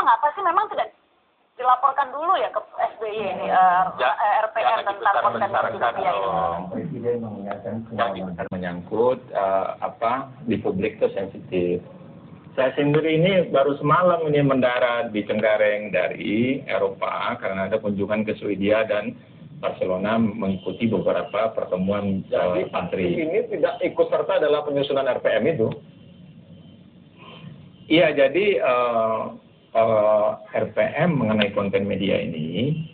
mengapa sih memang tidak dilaporkan dulu ya ke SBY ini RPM tentang konten media ini? Presiden mengingatkan semua menyangkut di publik itu sensitif. Saya sendiri ini baru semalam ini mendarat di Cengkareng dari Eropa karena ada kunjungan ke Swedia dan Barcelona mengikuti beberapa pertemuan menteri. Ini tidak ikut serta dalam penyusunan RPM itu? Iya, jadi RPM mengenai konten media ini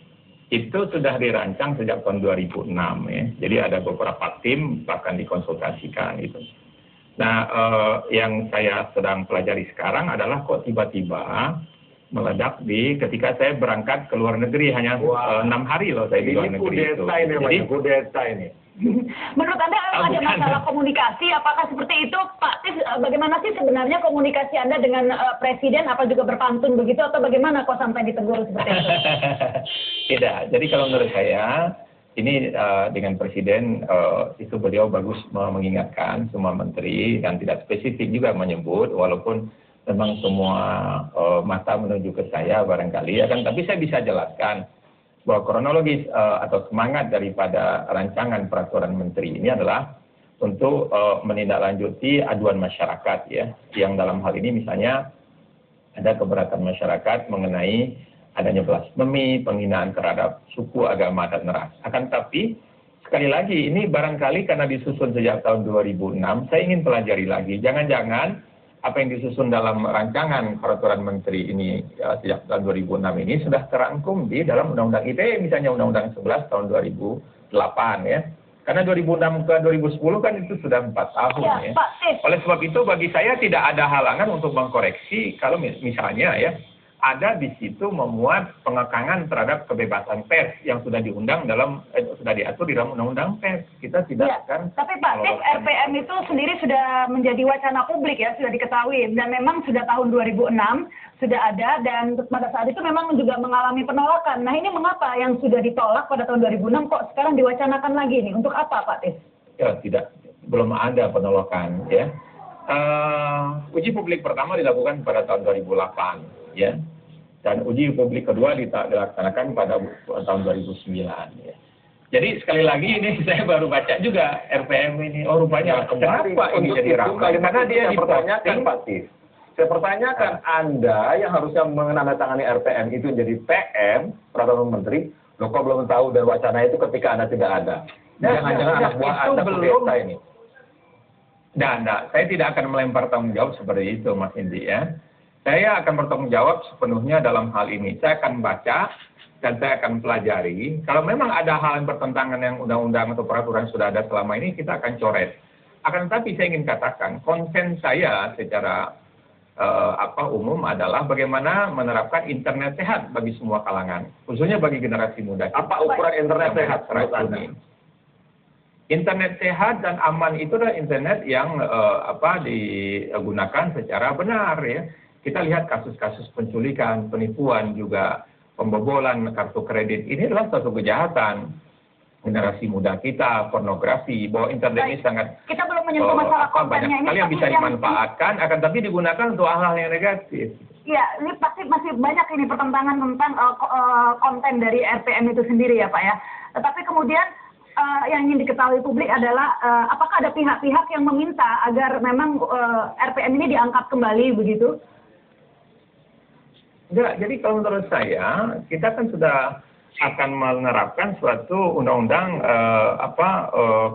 itu sudah dirancang sejak tahun 2006 ya. Jadi ada beberapa tim bahkan dikonsultasikan itu. Nah, yang saya sedang pelajari sekarang adalah kok tiba-tiba meledak ketika saya berangkat ke luar negeri hanya 6 hari loh saya di luar negeri itu. Jadi kudeta ini. Menurut Anda ada masalah komunikasi? Apakah seperti itu, Pak Tis? Bagaimana sih sebenarnya komunikasi Anda dengan Presiden? Apa juga berpantun begitu atau bagaimana kok sampai ditegur seperti itu? Tidak. Jadi kalau menurut saya ini dengan Presiden itu beliau bagus mengingatkan semua menteri dan tidak spesifik juga menyebut walaupun memang semua mata menuju ke saya barangkali ya kan, tapi saya bisa jelaskan bahwa kronologis atau semangat daripada rancangan peraturan menteri ini adalah untuk menindaklanjuti aduan masyarakat ya, yang dalam hal ini misalnya ada keberatan masyarakat mengenai adanya blasfemi, penghinaan terhadap suku, agama, dan ras. Akan tapi, sekali lagi, ini barangkali karena disusun sejak tahun 2006, saya ingin pelajari lagi. Jangan-jangan apa yang disusun dalam rancangan peraturan menteri ini sejak tahun 2006 ini sudah terangkum di dalam Undang-Undang ITE, misalnya Undang-Undang 11 tahun 2008 ya. Karena 2006 ke 2010 kan itu sudah 4 tahun ya. Oleh sebab itu bagi saya tidak ada halangan untuk mengkoreksi kalau misalnya ya, ada di situ memuat pengekangan terhadap kebebasan pers yang sudah diundang sudah diatur di dalam undang-undang pers. Kita tidak akan. Tapi Pak Tis, RPM itu sendiri sudah menjadi wacana publik ya, sudah diketahui dan memang sudah tahun 2006 sudah ada dan pada saat itu memang juga mengalami penolakan. Nah ini mengapa yang sudah ditolak pada tahun 2006 kok sekarang diwacanakan lagi nih? Untuk apa Pak Tis? Ya belum ada penolakan ya. Uji publik pertama dilakukan pada tahun 2008. Ya, dan uji publik kedua dilaksanakan pada tahun 2009. Ya. Jadi sekali lagi ini saya baru baca juga RPM ini. Oh rupanya kenapa ini jadi ramai? Karena dia dipertanyakan Pak Tis. Saya pertanyakan Anda yang harusnya menandatangani RPM itu jadi PM peraturan menteri, loh kok belum tahu dan wacana itu ketika Anda tidak ada? Jangan-jangan anak buah Anda belum ini. Saya tidak akan melempar tanggung jawab seperti itu, Mas Indi ya. Saya akan bertanggung jawab sepenuhnya dalam hal ini. Saya akan baca dan saya akan pelajari. Kalau memang ada hal yang bertentangan yang undang-undang atau peraturan sudah ada selama ini, kita akan coret. Akan tetapi saya ingin katakan, konsen saya secara umum adalah bagaimana menerapkan internet sehat bagi semua kalangan, khususnya bagi generasi muda. Apa ukuran internet sehat? Internet sehat dan aman itu adalah internet yang digunakan secara benar ya. Kita lihat kasus-kasus penculikan, penipuan, juga pembobolan kartu kredit. Ini adalah suatu kejahatan generasi muda kita, pornografi, bahwa internet ini sangat kita belum menyentuh masalah kontennya banyak sekali yang bisa dimanfaatkan, akan tapi digunakan untuk hal-hal yang negatif. Iya, ini pasti masih banyak ini pertentangan tentang konten dari RPM itu sendiri ya Pak ya. Tetapi kemudian yang ingin diketahui publik adalah apakah ada pihak-pihak yang meminta agar memang RPM ini diangkat kembali begitu? Enggak, jadi kalau menurut saya, kita kan sudah akan menerapkan suatu undang-undang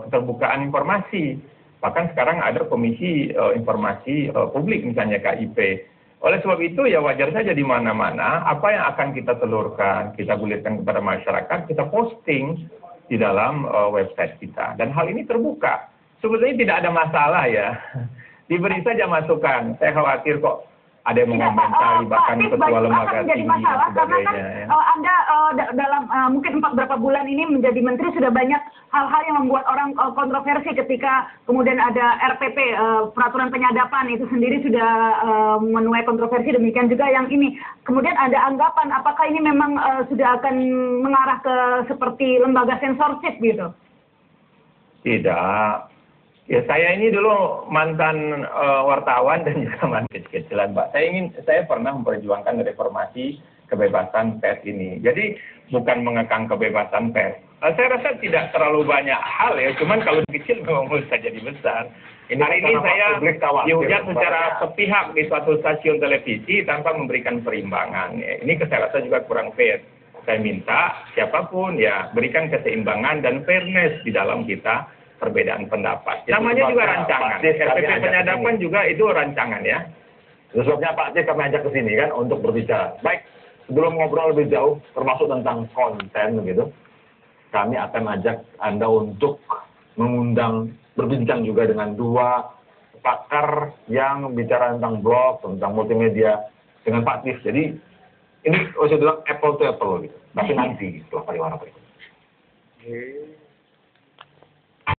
keterbukaan informasi. Bahkan sekarang ada Komisi Informasi Publik misalnya KIP. Oleh sebab itu ya wajar saja di mana-mana apa yang akan kita telurkan, kita gulirkan kepada masyarakat, kita posting di dalam website kita. Dan hal ini terbuka. Sebetulnya tidak ada masalah ya. Diberi saja masukan. Saya khawatir kok ada yang mengomentari bahkan ketua lembaga tinggi dan sebagainya. Ya. Anda dalam mungkin beberapa bulan ini menjadi menteri sudah banyak hal-hal yang membuat orang kontroversi ketika kemudian ada RPP, peraturan penyadapan itu sendiri sudah menuai kontroversi, demikian juga yang ini. Kemudian ada anggapan apakah ini memang sudah akan mengarah ke seperti lembaga sensorship gitu? Tidak. Ya, saya ini dulu mantan wartawan dan juga mantan kecil-kecilan, Pak. Saya pernah memperjuangkan reformasi kebebasan pers ini. Jadi bukan mengekang kebebasan pers. Saya rasa tidak terlalu banyak hal ya, cuman kalau kecil memang bisa jadi besar. Hari ini saya dihujat secara sepihak di suatu stasiun televisi tanpa memberikan perimbangan. Ya, ini saya rasa juga kurang fair. Saya minta siapapun ya berikan keseimbangan dan fairness di dalam kita perbedaan pendapat. Namanya juga rancangan. RPP penyadapan juga itu rancangan ya. Sebabnya Pak Aceh kami ajak ke sini kan untuk berbicara. Baik, sebelum ngobrol lebih jauh, termasuk tentang konten begitu, kami akan ajak Anda untuk mengundang berbincang juga dengan dua pakar yang bicara tentang blog, tentang multimedia dengan Pak Tif. Jadi ini saya bilang apple to apple gitu. Tapi nanti setelah pariwara berikut.